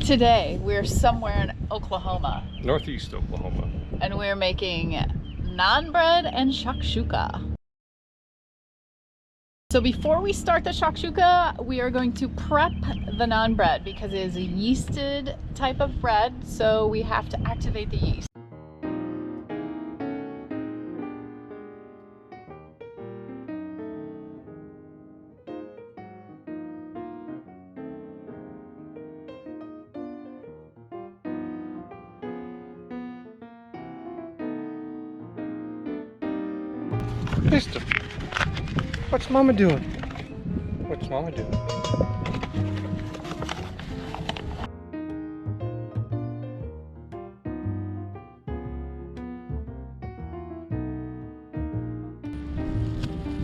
Today we're somewhere in Oklahoma. Northeast Oklahoma. And we're making naan bread and shakshuka. So before we start the shakshuka, we are going to prep the naan bread because it is a yeasted type of bread, so we have to activate the yeast. Mister, what's Mama doing? What's Mama doing?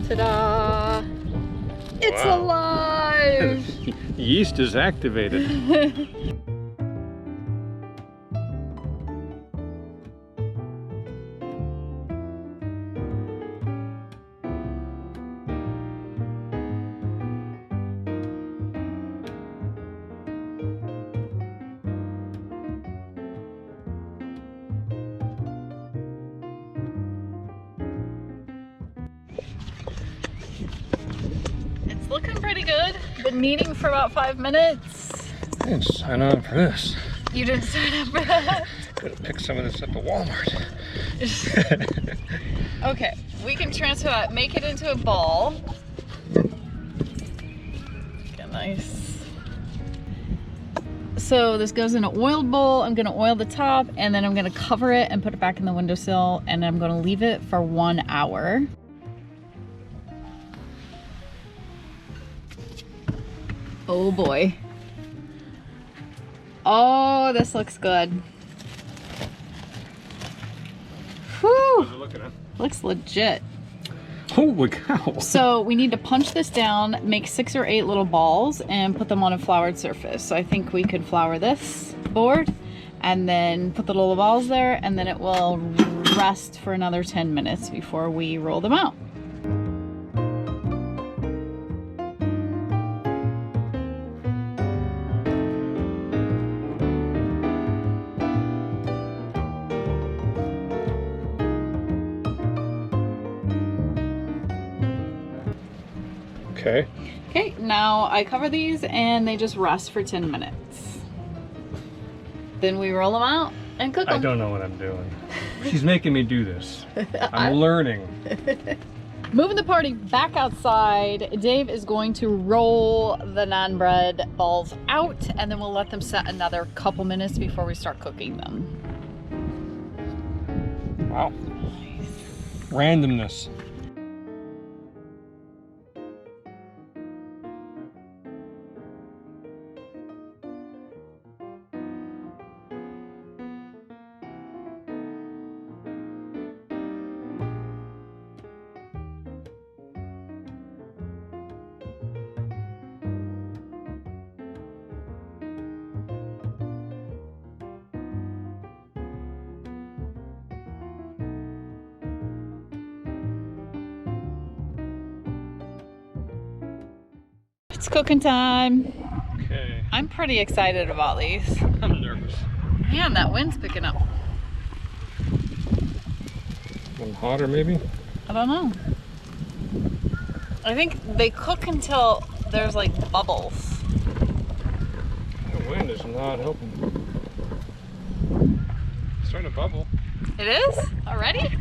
Ta-da! It's alive! Yeast is activated. It's looking pretty good. Been kneading for about 5 minutes. I didn't sign on for this. You didn't sign up for that? Could have picked some of this up at Walmart. Okay, we can transfer that, make it into a ball. Get nice. So this goes in an oiled bowl. I'm gonna oil the top and then I'm gonna cover it and put it back in the windowsill and I'm gonna leave it for 1 hour. Oh boy. Oh, this looks good. Whew. How's it looking at? Looks legit. Holy cow. So we need to punch this down, make 6 or 8 little balls and put them on a floured surface. So I think we could flour this board and then put the little balls there and then it will rest for another 10 minutes before we roll them out. Okay. Okay, now I cover these and they just rest for 10 minutes. Then we roll them out and cook them. I don't know what I'm doing. She's making me do this. I'm learning. Moving the party back outside, Dave is going to roll the naan bread balls out and then we'll let them set another couple minutes before we start cooking them. Wow. Randomness. It's cooking time. Okay. I'm pretty excited about these. I'm nervous. Man, that wind's picking up. A little hotter maybe? I don't know. I think they cook until there's like bubbles. The wind is not helping. It's starting to bubble. It is? Already?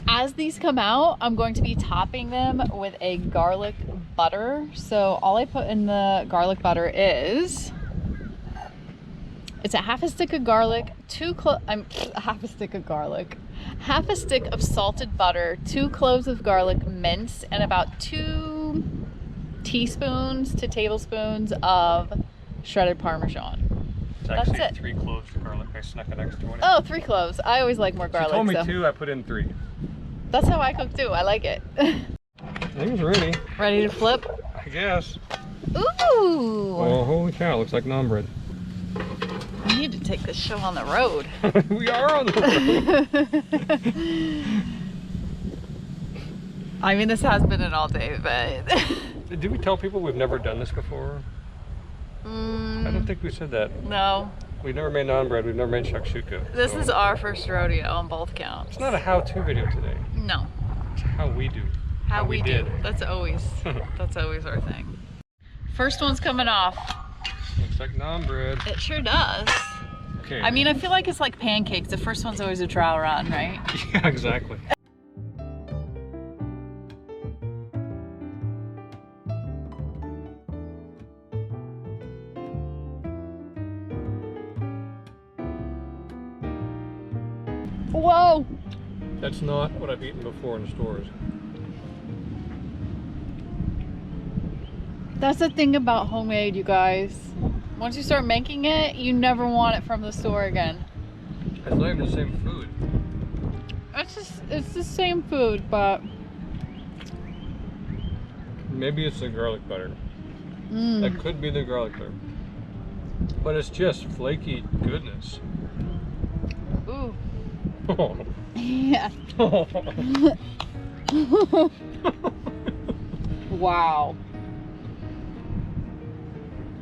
As these come out, I'm going to be topping them with a garlic butter. So all I put in the garlic butter is, it's a half a stick of garlic, half a stick of salted butter, 2 cloves of garlic minced, and about 2 teaspoons to tablespoons of shredded Parmesan. It's actually That's it. 3 cloves of garlic. I snuck an extra one in. Oh, 3 cloves. I always like more garlic. She told me so. 2, I put in 3. That's how I cook too. I like it. Things ready. Ready to flip? I guess. Ooh! Oh, holy cow, looks like naan bread. We need to take this show on the road. We are on the road. I mean, this has been an all day, but... Did we tell people we've never done this before? I don't think we said that. No. We've never made naan bread. We've never made shakshuka. This so is our first rodeo on both counts. It's not a how-to video today. No. It's how we do. How we do. did. That's always our thing. First one's coming off. Looks like naan bread. It sure does. Okay. I mean, I feel like it's like pancakes. The first one's always a trial run, right? Yeah, exactly. Whoa! That's not what I've eaten before in the stores. That's the thing about homemade, you guys. Once you start making it, you never want it from the store again. It's not even the same food. It's the same food, but Maybe it's the garlic butter. That could be the garlic butter. But it's just flaky goodness. ooh. Oh. Yeah. Wow.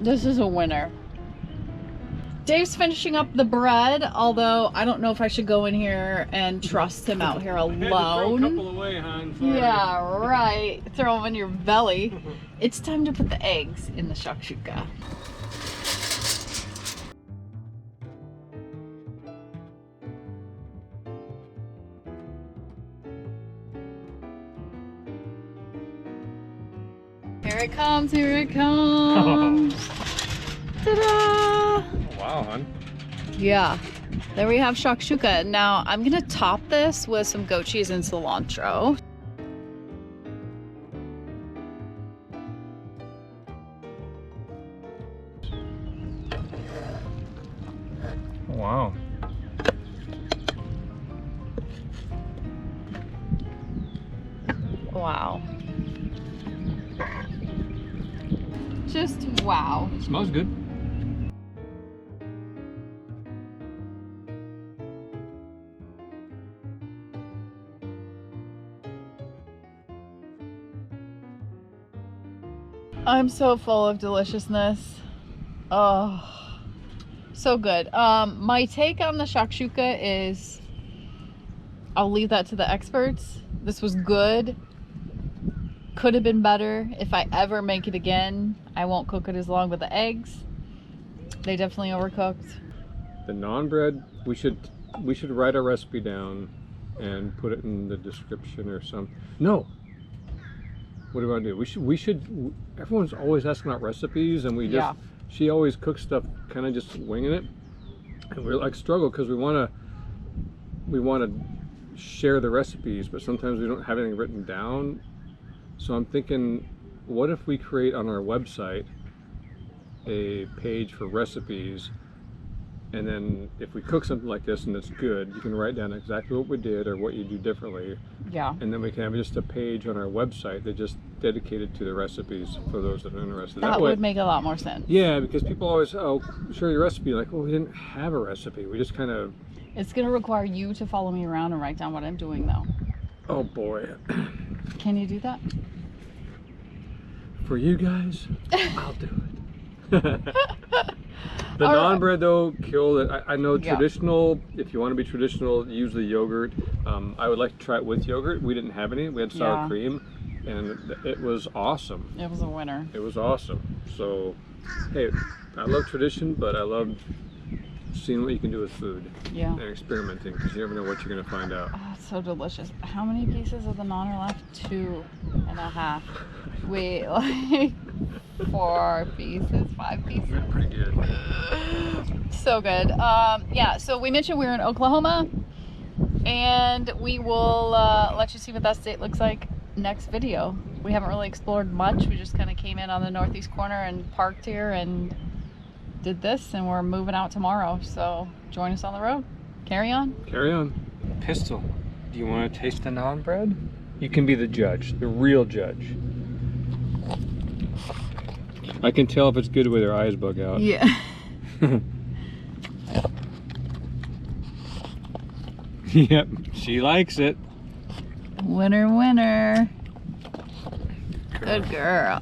This is a winner. Dave's finishing up the bread, although I don't know if I should go in here and trust him out here I had to throw a alone. couple away, hon. Sorry. Yeah, right. Throw them in your belly. It's time to put the eggs in the shakshuka. Here it comes, here it comes. Ta-da! Wow, hon. Yeah, there we have shakshuka. Now I'm gonna top this with some goat cheese and cilantro. Wow. Wow. Just wow. It smells good. I'm so full of deliciousness. Oh, so good. My take on the shakshuka is I'll leave that to the experts. This was good. Could have been better. If I ever make it again, I won't cook it as long with the eggs. They definitely overcooked. The naan bread, we should write our recipe down and put it in the description or something. No. What do I do? We should everyone's always asking about recipes, and we just she always cooks stuff kind of just winging it, and we're like struggle because we want to share the recipes, but sometimes we don't have anything written down. So I'm thinking, what if we create on our website a page for recipes, and then if we cook something like this and it's good, you can write down exactly what we did or what you do differently. Yeah. And then we can have just a page on our website that just dedicated to the recipes for those that are interested. That would make a lot more sense. Yeah, because people always, oh, share your recipe. Like, well, we didn't have a recipe. We just kind of... It's going to require you to follow me around and write down what I'm doing, though. Oh, boy. Can you do that? For you guys, I'll do it. The naan bread though killed it. I know traditional, if you want to be traditional, use the yogurt. I would like to try it with yogurt. We didn't have any. We had sour cream, and it was awesome. It was a winner. It was awesome. So, hey, I love tradition, but I love seeing what you can do with food. Yeah. And experimenting, because you never know what you're going to find out. Oh, it's so delicious. How many pieces of the naan are left? 2.5. Wait, like 4 pieces, 5 pieces. They're pretty good. So good. Yeah, so we mentioned we were in Oklahoma, and we will let you see what that state looks like next video. We haven't really explored much. We just kind of came in on the northeast corner and parked here and did this, and we're moving out tomorrow. So join us on the road. Carry on. Carry on. Pistol, do you want to taste the naan bread? You can be the judge, the real judge. I can tell if it's good with her eyes bug out. Yeah. Yep, she likes it. Winner, winner. Good girl.